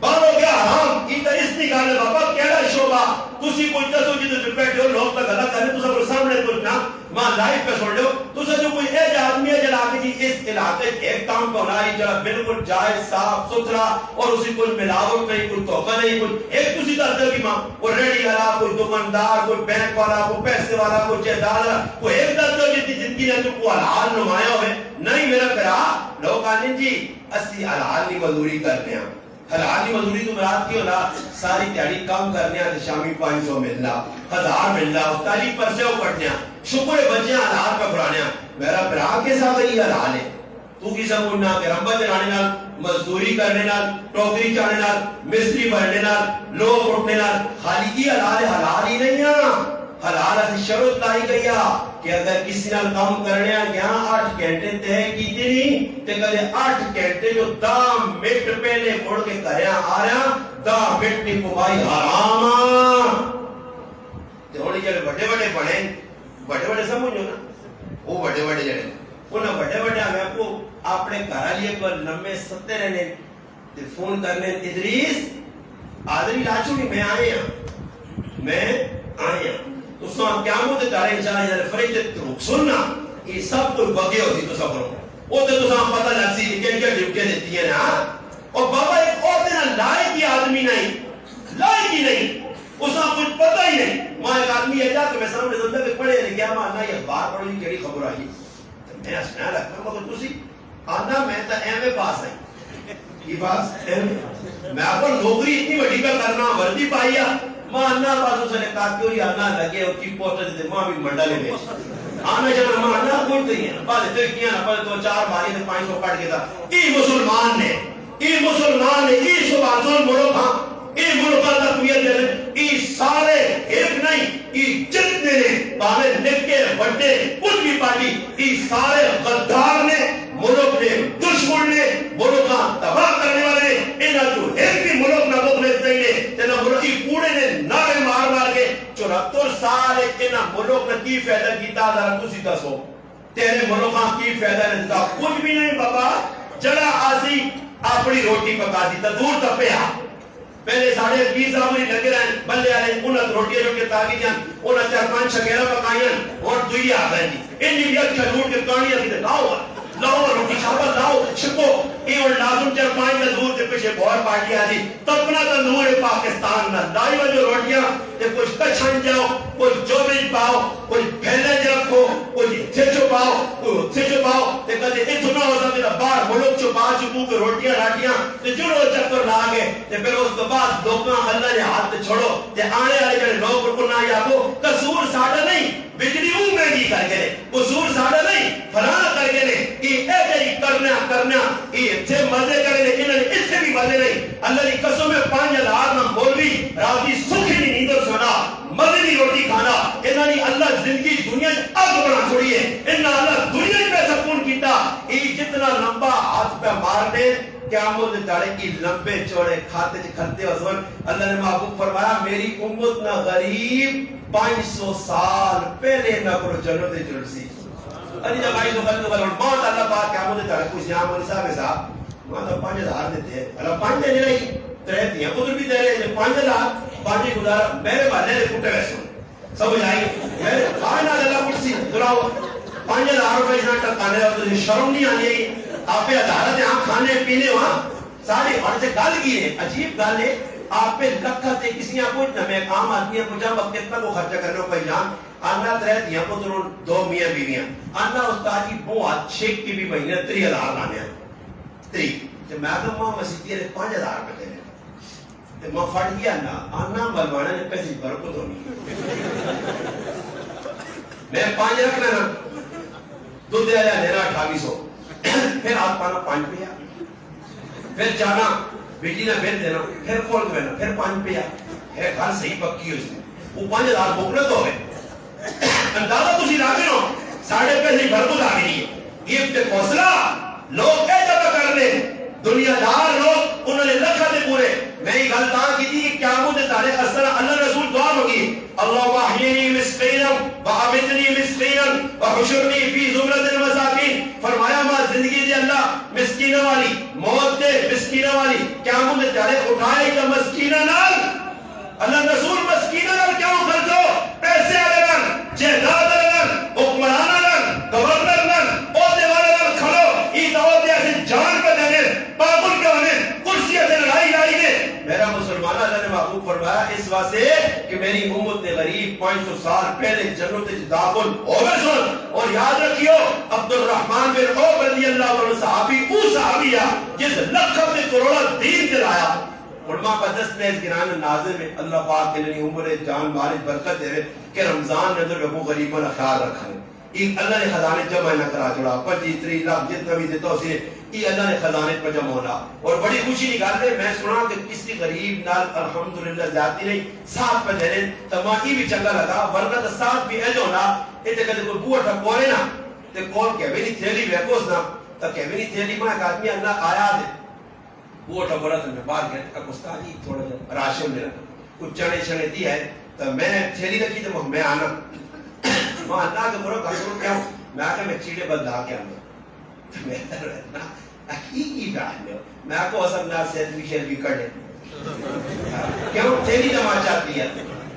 بار ہو گیا حرام کی تا اس نکالے بابا کیڑا شعبہ تسی کوئی دسو جدو بیٹھے ہو لوگ تک غلط کرنے تسا کو سامنے کچھ نہ ماں لائف پہ سن لو تسا جو کوئی ایج آدمی ہے جڑا کہ جی اس علاقے ایک کام کو ہوناری جڑا بالکل جائز صاف ستھرا اور اسی کچھ ملاوٹ نہیں کچھ دھوکہ نہیں کچھ ایک تسی دستے کہ ماں وہ ریڈی والا کوئی دکاندار کوئی بینک والا کوئی پیسے والا کوئی جائیداد والا کوئی ایک دستے ہو جتنی زندگی نے تو حلال نمایاں ہوئے نہیں میرا پیرا لوگ آنے جی اسی حلال کی مزدوری کرنے ہیں حلالی مزدوری تو مراد کی ہونا ساری تیاری کام کرنے ہیں شامی 500 ملنا 1000 ملنا افتاری پر سے اوپٹنے ہیں شکر بچے حلال پہ برانے ہیں میرا برا کے ساتھ یہ حلال ہے تو کی سب انہا کہ رمبہ چلانے نال مزدوری کرنے نال ٹوکری چانے نال مستری بھرنے نال لوگ اٹھنے نال خالی کی حلال ہے حلال ہی نہیں ہے حلال سے شروط لائی گئی کہ اگر کسی نال کام کرنے گیا 8 گھنٹے تے کیتے نہیں تے کدے 8 گھنٹے جو 10 منٹ پہلے مڑ کے کریا آ رہا 10 منٹ کی کمائی حرام تے ہن جڑے بڑے بڑے بنے بڑے سمجھو نا وہ بڑے جڑے انہاں بڑے میں کو اپنے گھر والے کو لمبے ستے رہنے تے فون کرنے ادریس آدری لاچو نہیں میں آیا تو سو قیامت دارے انشاءاللہ جب فرشتے تو سننا یہ سب کچھ بگے ہوتی تو سفر وہ تو تصا پتہ لگ سی کہ کیا ڈیوٹیاں دیتی ہیں نا. اور بابا ایک اور دن لائق ہی آدمی نہیں, لائق ہی نہیں, اس کا کچھ پتہ ہی نہیں. وہاں ایک آدمی ہے جا کہ میں سامنے سمجھا کہ پڑھے لکھا مانا یہ اخبار پڑھی کیڑی خبر آئی, میں ہسنا رکھا مگر تسی آنا میں تو ایم اے پاس آئی کی پاس میں آپ کو نوکری اتنی بڑی کا کرنا وردی پائی ہے مانا پاس اسے نے کہا کہ آنا لگے اور کی پوٹر دیتے ماں بھی منڈا لے بیچ آنا جانا مانا بولتے ہی ہیں بعد پھر کیا نا پہلے تو 4 ماری سے 500 کٹ کے تھا. ای مسلمان نے ای سبحان ملک ہاں ای ملک کا تقویت دے ای سارے ایک نہیں ای جتنے نے باہے نکے بڑے کچھ بھی پارٹی ای سارے غدار نے ملک نے دشمن نے ملک کا تباہ کرنے والے نے انہاں جو ایک بھی ملک نہ بخلص نہیں نے تینا ملک ای پوڑے نے نعرے مار مار کے 74 سال انہاں ملک نے کی فائدہ کیتا ذرا تسی دسو تیرے ملک کا کی فائدہ نہیں دیتا کچھ بھی نہیں بابا. جڑا آسی اپنی روٹی پکا دی دور تپیا پہلے 20.5 سال لگے رہے بلے والے انہاں روٹی تاکی جان انہاں 4-5 شکیرا پکائیاں اور دوئی آ گئے جی ان بھی اچھا لوٹ کے کہانی اسی لاؤ روٹی چھاپا لاؤ شکو یہ اور لازم 4-5 کا دور کے پیچھے بہت پارٹی آ دی تپنا تندور پاکستان نہ لائی وہ جو روٹیاں تے کچھ کچھن جاؤ کچھ جوبج پاؤ کچھ پھیلے رکھو کچھ تھیچو پاؤ تے کدے اتنا ہو سکتا باہر ملک چھپا چکو کہ روٹیاں راٹیاں تے جڑو چکر لا گئے تے پھر اس کے بعد لوگاں اللہ نے ہاتھ چھوڑو تے آنے والے جڑے لوگ کو نہ یادو قصور ساڈا نہیں بجلی مہنگی کر کے قصور ساڈا نہیں فلانا کر کے یہ ایسے کرنا یہ اتنے مزے کرے انہوں نے اتنے بھی مزے نہیں. اللہ کی قسم میں 5,000 نہ مولوی راتی سکھی نہیں نیندر سونا مزے کی روٹی کھانا انہوں نے اللہ زندگی دنیا اگ بنا چھوڑی ہے انہوں نے اللہ دنیا میں سکون کیتا. یہ جتنا لمبا ہاتھ پہ مارنے قیامت داڑے کی لمبے چوڑے کھاتے کھلتے حضور اللہ نے محبوب فرمایا میری امت نہ غریب 500 سال پہلے نہ کرو جنت جڑ سی علی جب آئی تو خلق بلون موت اللہ پاک قیامت داڑے کچھ یہاں مولی صاحب وہاں تو 5,000 دیتے ہیں اللہ 5 دینے لگی ترے دیاں ادھر بھی دے رہے 5,000 باقی گزارا میرے والے نے کٹے ویسے سمجھ آئی میرے آئے نہ اللہ کچھ سی دراؤ 5,000 روپے جہاں ٹکانے رہا تو شرم نہیں آنی ہے آپ پہ عدالت یہاں کھانے پینے وہاں ساری اور سے گل کی ہے عجیب گل ہے آپ پہ لکھا تے کسی آپ کو میں کام آدمی ہے پوچھا وقت کتنا کو خرچہ کرنے کو جان آنا ترے دیا پتروں 2 میاں بیویاں آنا استاد جی بہت شیک کی بھی مہینے 3,000 لانے ہیں 3 تو میں تو ماں مسیحی ہے 5,000 روپے دینے تو ماں پھٹ گیا آنا ملوانا نے پیسے برکت ہونی میں 5 رکھنا نا دودھ دیا جا لینا 2800 پھر آپ پانا 5 پیا پھر جانا بجلی نہ بل دینا پھر کھول دینا پھر 5 پیا ہے گھر صحیح پکی ہو اس میں وہ 5,000 بکرت ہو گئے اندازہ تسی لاگے نو ساڑھے پیسے برکت آ گئی ہے یہ تے حوصلہ لوگ اے جگہ کر لیں دنیا دار لوگ انہوں نے لکھا دے پورے میں یہ غلطان کی تھی کہ قیامت دارے اثر اللہ رسول دعا مانگی اللہ واحینی مسکینا وعبدنی مسکینا وحشرنی فی زمرت المساکین فرمایا ماں زندگی دے اللہ مسکینہ والی موت دے مسکینہ والی قیامت دارے اٹھائے گا مسکینہ نال اللہ رسول مسکینہ نال کیوں خرچو پیسے آلے نال جہداد آلے نال حکمران نال گورنر نال عہدے والے نال کھڑو ای دعوت ایسے جان پہ دینے پاگل کے ہونے کرسی سے لڑائی لائی گے میرا مسلمان اللہ نے محبوب فرمایا اس واسطے کہ میری امت نے غریب 500 سال پہلے جنت داخل ہوئے سن اور یاد رکھیو عبد الرحمن بن عوف رضی اللہ عنہ صحابی او صحابی ہے جس لکھوں سے کروڑا دین دلایا علماء قدس نے اس گران نازل میں اللہ پاک کے لیے عمر جان مال برکت دے کہ رمضان میں تو لوگوں غریبوں کا خیال رکھا ہے ایک اللہ نے خزانے جمع نہ کرا چھوڑا 25-30 لاکھ جتنا بھی دیتا اسے یہ اللہ نے خزانے پر جمع ہونا اور بڑی خوشی نکالتے میں سنا کہ کسی غریب نال الحمدللہ جاتی نہیں ساتھ پہ دینے تمامی بھی چنگا لگا ورنہ تو ساتھ بھی ایجو ہونا ایتے کہتے کوئی بوٹا کورے نا تے کور کہوے نہیں تھیلی ویکوس نا تا کہوے نہیں تھیلی میں ایک آدمی اللہ آیا دے بوٹا بڑا تو میں باہر گیا کہ استاد جی تھوڑا جا راشن میرا کچھ چنے چنے دی ہے تو میں تھیلی رکھی تو میں آنا میں اللہ کے برو گھر کیا ہوں میں آکے میں چیڑے بدلا کے آنا تو میں رہنا حقیقی بہن لے میں کو اصل نہ سیلفی شیلفی کر لے کیوں تھیلی جمع چاہتی ہے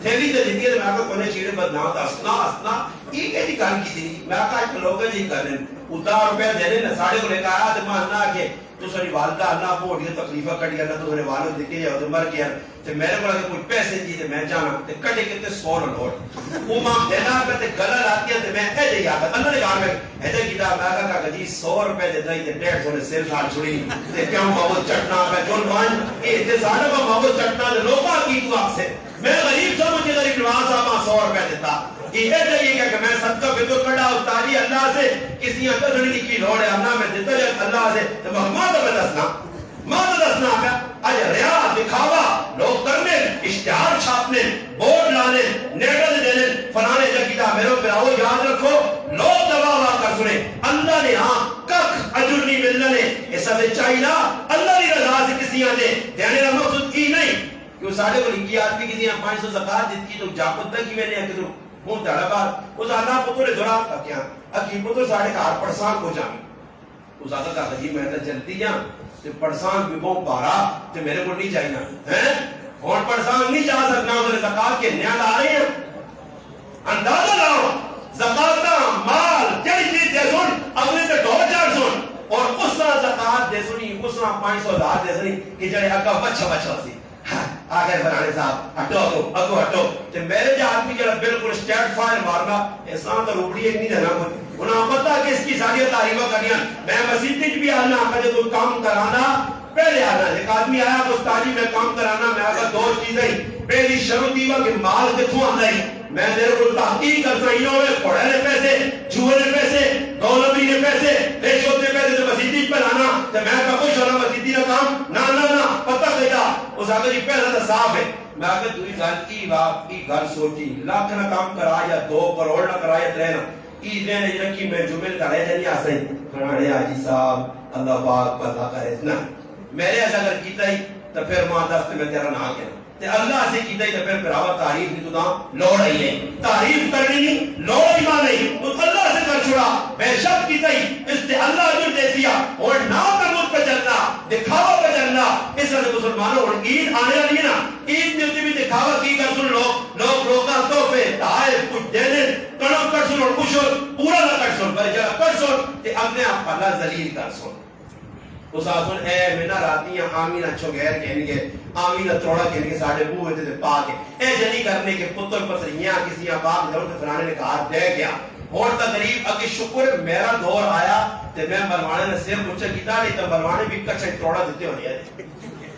تھیلی تے دیتی ہے تے میں کہا کونے چیڑے بدنام تے ہسنا یہ کہڑی گل کیتی میں کہا کہ لوگ جی کرنے ادھار روپے دینے نا ساڑے کو لے کے آیا تے میں نہ کہ تو ساری والدہ اللہ کو یہ تکلیفہ کٹیا نہ تو سارے والد دیکھے جاؤ تے مر گیا تے میرے کو لگے کوئی پیسے دی تے میں جانا تے کٹے کتے 100 نوٹ وہ ماں دینا تے گلا لاتی تے میں اے جی آتا اللہ نے کہا میں ایدے کیتا میں کہا کہ جی 100 روپے دے دئی تے 150 نے سر سال چھڑی تے کیوں ماحول چٹنا میں جون وان اے تے ساڈا کو ماحول چٹنا تے لوکا کی تو آپ سے میں غریب سمجھ کے غریب نواز صاحب 100 روپے دیتا یہ چاہیے کہ میں صدقہ فطر کڑا اتاری اللہ سے کسی اندر کی لوڑ ہے اللہ میں دیتا ہے اللہ سے تو ماں تو دسنا کا آج ریا دکھاوا لوگ کرنے اشتہار چھاپنے بورڈ لانے نیٹر دینے فلانے جگہ میرے پہ آؤ یاد رکھو لوگ دباوا کر سنے اللہ نے ہاں کک اجر نہیں ملنا نے ایسا سے چاہیے اللہ کی رضا سے کسی آنے دینے کا مقصد کی نہیں کہ ساڑھے کو لکھی آدمی کسی 500 زکاة دیتی تو جاپت تک ہی میں نے کہ ہوں تھوڑا بار اس آدھا پتر دورا کیا اکی پتر ساڑھے کار پڑسان کو جامی اس آدھا کہا جی میں تو جلتی جاں تے پڑسان بھی بہت پارا تے میرے کو نہیں چاہیے اور پڑسان نہیں چاہ سکنا انہوں زکاة کے نیاد آ رہے ہیں اندازہ لاؤ زکاة کا مال کئی چیز دے سن اگلے تے 2000 سن اور اس طرح زکاة دے سنی اس طرح 500 دے سنی کہ جڑے اگا بچہ سی آگے بنانے صاحب ہٹو ہٹو تے میرے جا آدمی جڑا بالکل سٹیٹ فائر مارنا احسان تو روپڑی ایک نہیں دینا کوئی انہاں پتہ کہ اس کی ساری تعریفہ کرنیاں میں مسجد بھی آنا کہ جو کام کرانا پہلے آنا ایک آدمی آیا تو تاجی میں کام کرانا میں آگا 2 چیزیں پہلی شروع دیوا کہ مال کتوں آتا ہے میں میرے کو تحقیق کرتا انہوں نے پڑھے نے پیسے جوئے نے پیسے دولتی نے پیسے رشوت نے پیسے تو مسجدی پر آنا تو میں کہا خوش ہونا مسجدی کا کام نہ پتہ کہتا اس آگے جی پہلا تو صاف ہے میں آگے دوری گھر کی باپ کی گھر سوچی لاکھ نہ کام کرا یا 2 کروڑ نہ کرا یا 3 عید نے نہیں رکھی میں جمعے کرے جانی آسائی کھڑانے آجی صاحب اللہ پاک پتہ کرے اتنا میرے ایسا اگر کیتا ہی تو پھر ماں دست میں تیرا نہ کہنا تے اللہ سے کیتا ہی تو پھر پھراوا تعریف نہیں تو دا لوڑ ہی ہے تعریف کرنی نہیں لوڑ ہی ماں نہیں تو اللہ سے کر چھوڑا بے شک کیتا ہی اس سے اللہ عجر دے دیا اور نام محمود پہ چلنا دکھاوا پہ چلنا اس طرح مسلمانوں اور عید آنے والی ہے نا عید میں بھی دکھاوا کی کر سن لوگ روکا تحفے تحائف کچھ دینے کڑک کر سن اور کچھ پورا نہ کر سن بھائی جگہ کر سن تے اپنے آپ اللہ ذلیل کر سن اس آسن اے منہ راتی ہیں آمین اچھو غیر کہنے گے آمین اتروڑا کہنے گے ساڑھے بو ہوتے تھے پاک اے جنی کرنے کے پتر پسریاں کسی آباب جاؤں تے فرانے نے کہا دے گیا اور تقریب اگے شکر میرا دور آیا تے میں ملوانے نے سیم مجھے کیتا نہیں تو ملوانے بھی کچھے توڑا دیتے ہو لیا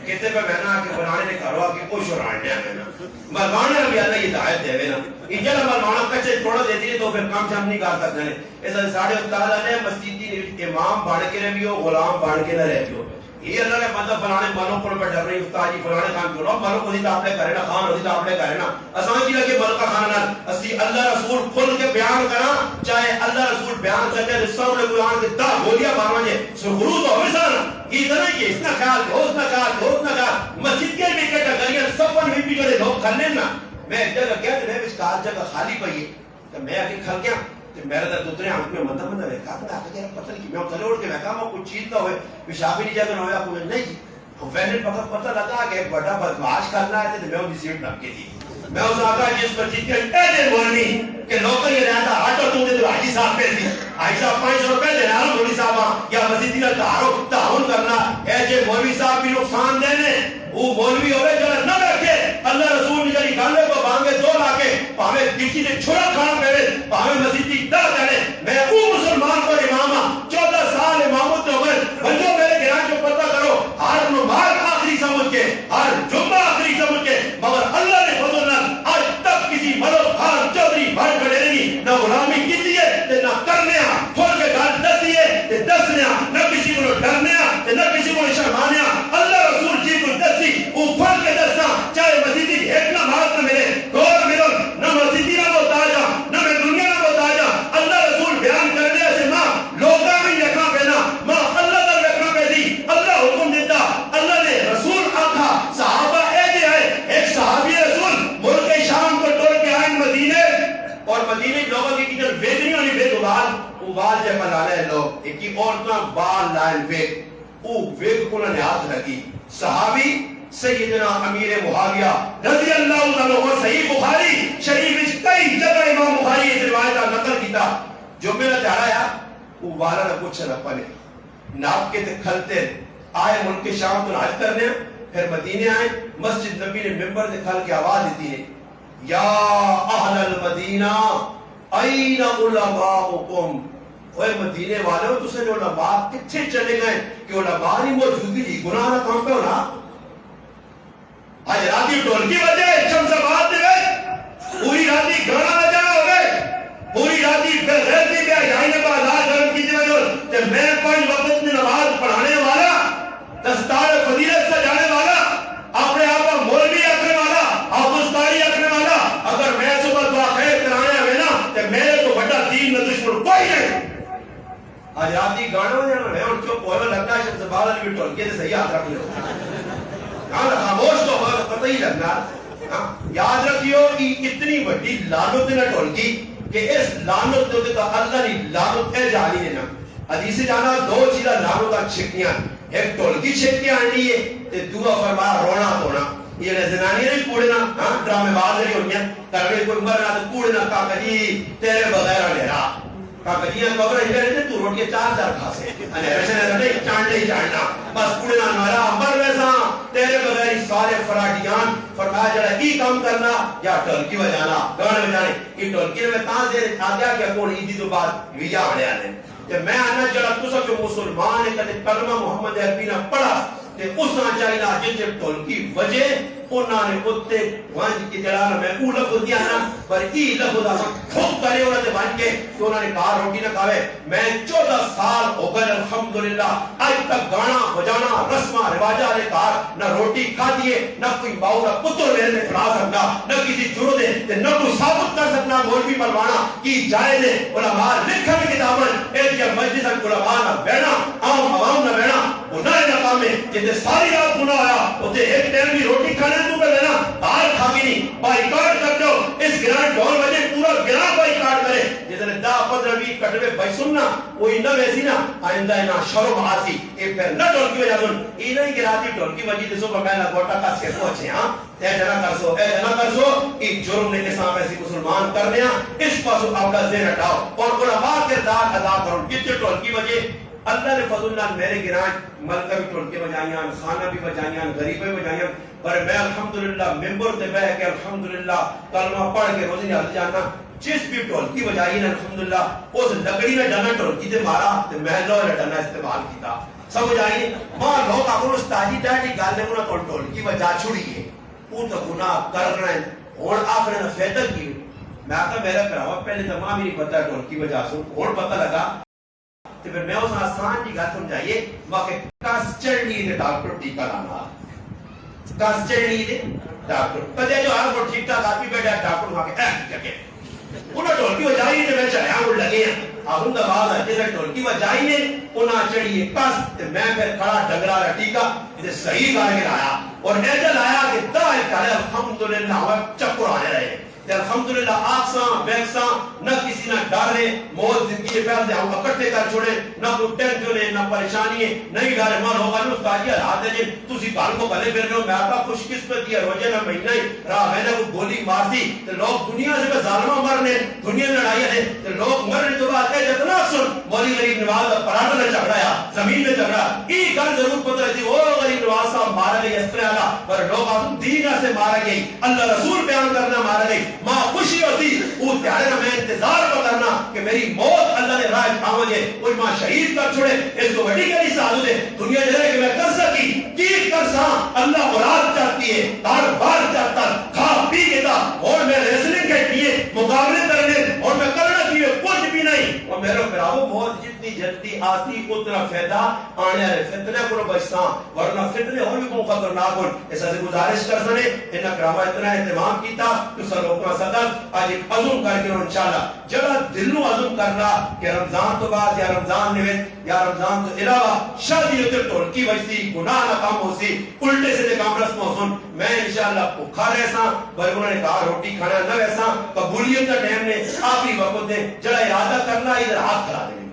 کہتے پہ میں نا کہ بنانے نے کہا کہ کوئی شرانڈیا میں نا ملوانے بھی اللہ یہ دعایت دے نا انجل ملوانا کچھے توڑا دیتی ہے تو پھر کام شام نہیں کر سکتے ہیں ایسا ساڑھے اتالا نے مسجدی امام بڑھ کے رہ بھی ہو غلام بڑھ کے نہ رہ بھی ہو یہ اللہ نے مطلب فلانے مالوں پر ڈر رہی افتاجی فلانے کام کیوں مالوں کو دیتا آپ نے کرنا خان ہو دیتا آپ نے کرنا اسان کی لگے ملکہ خانہ اسی اللہ رسول کھل کے بیان کرا چاہے اللہ رسول بیان کرنے رسول نے کوئی آن کے دا گولیا باروانے سرخرو تو ہمیں سانا یہ اتنا ہی کہ اتنا خیال کہ اتنا خیال مسجد کے بھی کہتا گریاں سفن بھی جڑے لوگ کھلنے نا میں ایک جگہ کیا کہ میں اس کار جگہ خالی پئی ہے تو میں آگے کھل گیا میرا در دوترے آنکھ میں مندہ مندہ ویکا تھا آگے جیرا پتہ نہیں کہ میں کھلے اڑ کے ویکا میں کچھ چیز نہ ہوئے پیشابی نہیں جاگا نہ ہویا کوئی نہیں وینے پتہ لگا کہ ایک بڑا بدمعاش کرنا ہے تو میں ان کی سیٹ نپ کے دی میں اس آقا جس پر جیت کے اے بولنی کہ نوکر یہ رہتا آٹو تم دے تو حاجی صاحب پہ دی حاجی صاحب 500 روپے دینا رہا مولوی صاحب یا مسجد کا تعاون کرنا اے جے مولوی صاحب بھی نقصان دینے وہ مولوی ہوئے جلد نہ بیٹھے اللہ رسول نے جلی گانے کو بانگے 2 لاکے پاہمیں کسی نے چھوڑا کھانا پہلے پاہمیں مسجدی دا کرے میں وہ مسلمان کو امامہ 14 سال امامت نے ہوئے بندوں میرے گران کو پتہ کرو ہر نماز آخری سمجھ کے ہر جمعہ آخری سمجھ کے مگر اللہ نے فضل نہ آج تک کسی ملو خان چودری بھائی بڑے نہیں نہ غلامی کی دیئے نہ کرنے کھول کے گھر دسیے دسنے نہ کسی کو ڈرنے نہ کسی کو شرمانے اللہ رسول جی کو دسی وہ کھول کے دسنا چاہے مسجدی ایک نہ بھاگ نہ ملے دور ملو نہ مسجدی نہ بتا جا نہ میں دنیا نہ بتا جا اللہ رسول بیان کرنے سے ماں لوگاں بھی دیکھنا پینا ماں اللہ در دیکھنا پیسی اللہ حکم دیتا اللہ نے رسول آکھا صحابہ اے دے آئے ایک صحابی رسول ملک شام کو توڑ کے آئیں مدینے اور مدینے لوگوں کی کتر ویدنی ہوئی وید ابال جے ملالے لوگ ایک کی عورتنا بال لائن وید او وید کو نے ہاتھ لگی صحابی سیدنا امیر معاویہ رضی اللہ عنہ اور صحیح بخاری کیتا جو میرا جاڑا ہے وہ والا نہ کچھ نہ پنے ناپ کے تے کھلتے آئے ملک شام تو حج کرنے پھر مدینے آئے مسجد نبی نے ممبر تے کھل کے آواز دیتی ہے یا اہل المدینہ این علماؤکم اوے مدینے والوں تسے جو علماء کتھے چلے گئے کہ علماء نہیں موجودگی جی گناہ نہ کام پہ ہونا آج راتی ڈھولکی بجے شمس آباد دے گئے پوری راتی گانا بجانا ہو گئے پوری راتی پھر غیرتی پہ جائیں گے بازار گرم کی جگہ کہ میں 5 وقت میں نماز پڑھانے والا دستار فضیلت سے جانے والا اپنے آپ کا مولوی رکھنے والا آبستاری رکھنے والا اگر میں صبح دعا خیر کرانے ہوئے نا تو میرے تو بڑا دین میں دشمن کوئی نہیں آج راتی گانا بجانا ہے اور چوپ ہوئے لگنا ہے شمس آباد علی بھی ٹھولکے سے صحیح ہاتھ رکھ لو خاموش تو ہوگا پتہ ہی لگنا یاد رکھیو کہ اتنی بڑی لعنت نہ ٹھولکی کہ اس لعنت تو اللہ نے لعنت اے جانی نے نا حدیث جانا 2 چیزاں لعنت چھکیاں ایک ٹھولکی چھکیاں آنی ہے تے دوسرا فرمایا رونا دھونا یہ نے زنانی نے کوڑے نا ڈرامے باز نہیں ہونیاں کرنے کوئی مرنا تو کوڑے نا کہا جی تیرے بغیر لہرا کہا جی قبر ہی رہتے تو روٹی 4 کھا سے ایسے نہیں چاندے ہی چاندنا بس کوڑے نا نارا مر ویسا تیرے بغیر سارے فراڈیان فرمایا جڑا ای کام کرنا یا ٹھولکی بجانا گانے بجانے یہ ٹھولکی میں تاں دے آگیا کہ کون عیدی تو بعد ویجا آنے آنے کہ میں آنا جڑا تو سب جو مسلمان ہے کہ کلمہ محمد عربی نہ پڑھا تے اس نہ چاہینا جتے ٹھولکی وجہ انہاں نے اتے وانج کی جڑا میں او لفظ دیا نا پر ای لفظ دا ٹھوک کرے انہاں تے وانج کے کہ انہاں نے کہا روٹی نہ کھاوے میں 14 سال ہو گئے الحمدللہ آج تک گانا بجانا رسمہ رواجہ نے کہا نہ روٹی کھا دیے نہ کوئی باؤ نہ پتر میرے میں کھڑا سکتا نہ کسی جرو دے تے نہ کوئی ثابت کر سکنا مولوی پروانا کی جائے دے علماء لکھن کتابن ایک جب مجلس علماء نہ بیٹھنا عام عوام نہ بیٹھنا گناہ نہ کام ہے جتے ساری رات گناہ آیا ہوتے ایک ٹائم بھی روٹی کھانے تو پہ لینا باہر کھا بھی نہیں بائیکاٹ کر دو اس گرانٹ ڈھول وجہ پورا گران بائیکاٹ کرے جتنے 10-15-20 کٹوے بھائی سننا وہی نہ ویسی نا آئندہ نا شرم آسی ایک پھر نہ ڈھولکی وجہ دن ای نہیں گراتی ڈھولکی وجہ دسو پر میں نہ گوٹا کا سے پہنچے ہاں اے جنا کر سو ایک جرم نے نسام ایسی مسلمان کرنے اس پاسو آپ کا ذہن ہٹاؤ اور علماء کردار ادا کرو کتنے ڈھولکی وجہ اللہ نے فضل اللہ میرے گران ملکہ بھی ٹھولکے بجائیاں خانہ بھی بجائیاں غریبیں بھی بجائیاں پر میں الحمدللہ ممبر تے بہ کے الحمدللہ کلمہ پڑھ کے روزی حل جانا جس بھی ٹھولکی بجائی نا الحمدللہ اس لکڑی میں ڈنا ٹھولکی تے مارا تے میں لو ڈنا استعمال کیتا سمجھ آئی ماں لوگ اگر استادی ڈاڈی گل نے انہاں کول ٹھولکی بجا چھڑی ہے وہ تو گناہ کر رہے ہیں اور آخر نے فائدہ کی میں کہا میرا بھراوا پہلے تمام ہی نہیں پتہ ٹھولکی بجا سو اور پتہ لگا تو پھر میں اس آسان کی گل سمجھائیے واقع کس چڑھنی دے ڈاکٹر ٹیکا لانا کس چڑھنی دے ڈاکٹر کدے جو ہر کو ٹھیک ٹھاک آدمی بیٹھا ڈاکٹر وہاں کے جگہ انہوں ٹھولکی بجائی نے میں چڑھیا اڑ لگے ہیں آہوں دا بعد ہے جیسے ٹھولکی بجائی نے انہاں چڑھیے کس تو میں پھر کھڑا ڈگرا رہا ٹیکا اسے صحیح گانے کے لایا اور ایجل آیا کہ دائل کرے الحمدللہ وہ چکر آنے رہے الحمدللہ آکساں بیکساں نہ کسی نہ ڈارے موت زندگی کے پہل دے ہم اکٹھے کر چھوڑے نہ کوئی ٹینشن ہے نہ پریشانی ہے نہیں ڈارے مان ہوگا نو استادی حالات ہے جن تسی بال کو بھلے پھر رہے ہو میں آقا خوش قسمت دیا روزے نہ مہینہ ہی راہ میں نے وہ گولی مار دی تو لوگ دنیا سے میں ظالمہ مرنے دنیا میں لڑائی ہے تو لوگ مرنے تو بعد اے جتنا سن مولی غریب نواز پراٹھا نے جھگڑایا زمین میں جھگڑا ای گل ضرور پتہ رہتی وہ غریب نواز صاحب مارا گئی اسپرے آلا پر لوگ آدم دینہ سے مارا گئی اللہ رسول بیان کرنا مارا گئی ماں خوشی ہوتی وہ تیارے میں انتظار کو کرنا کہ میری موت اللہ نے راہ پاؤں گے کوئی ماں شہید کر چھوڑے اس کو بڑی کری ساتھ دے دنیا جائے کہ میں کر سکی کی کر سا اللہ مراد چاہتی ہے دار بار چاہتا کھا پی کے تھا اور میں ریسلنگ کے لیے مقابلے کرنے اور میں کرنا کیے کچھ بھی نہیں اور میرے پراؤ بہت جتنی جلدی آتی اتنا فائدہ آنے آئے فتنے کو بچتا ورنہ فتنے اور بھی خطرناک ہوں ایسا سے گزارش کر سنے انہا کرامہ اتنا اہتمام کیتا تو سلوکنا صدر آج ایک عظم کر کے انشاءاللہ جب دلوں عظم کر رہا کہ رمضان تو بعد یا رمضان نویت یا رمضان تو علاوہ شادی ہوتے ٹھولکی بجتی گناہ نہ کام ہو سی الٹے سے کام رسم ہو سن میں انشاءاللہ بھوکا رہسا بھائی انہوں نے کہا روٹی کھانا نہ ویسا قبولیت کا ٹائم نے آخری وقت دے جڑا ارادہ کرنا ادھر ہاتھ کرا دیں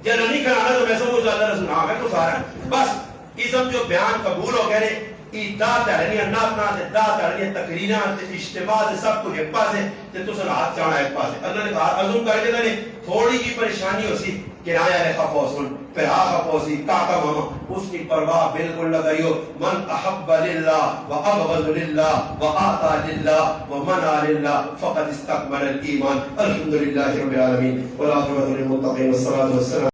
جب نہیں کرانا تو میں سمجھ اللہ رسول ہاں میں تو سارا بس اسم جو بیان قبول ہو گئے ای دا تڑنی ناتنا تے دا تڑنی تقریراں تے اجتماع تے سب کچھ ایک پاسے تے تساں ہاتھ چاہنا ایک پاسے اللہ نے کہا عزم کر کے نے تھوڑی جی پریشانی ہو سی کرایہ نے خفو سن پھر خفو سی کاکا ماما اس کی پرواہ بالکل نہ کریو من احب للہ وابغض للہ واعطى للہ ومنع للہ فقد استكمل الايمان الحمد للہ رب العالمین والعاقبۃ للمتقین والصلاة والسلام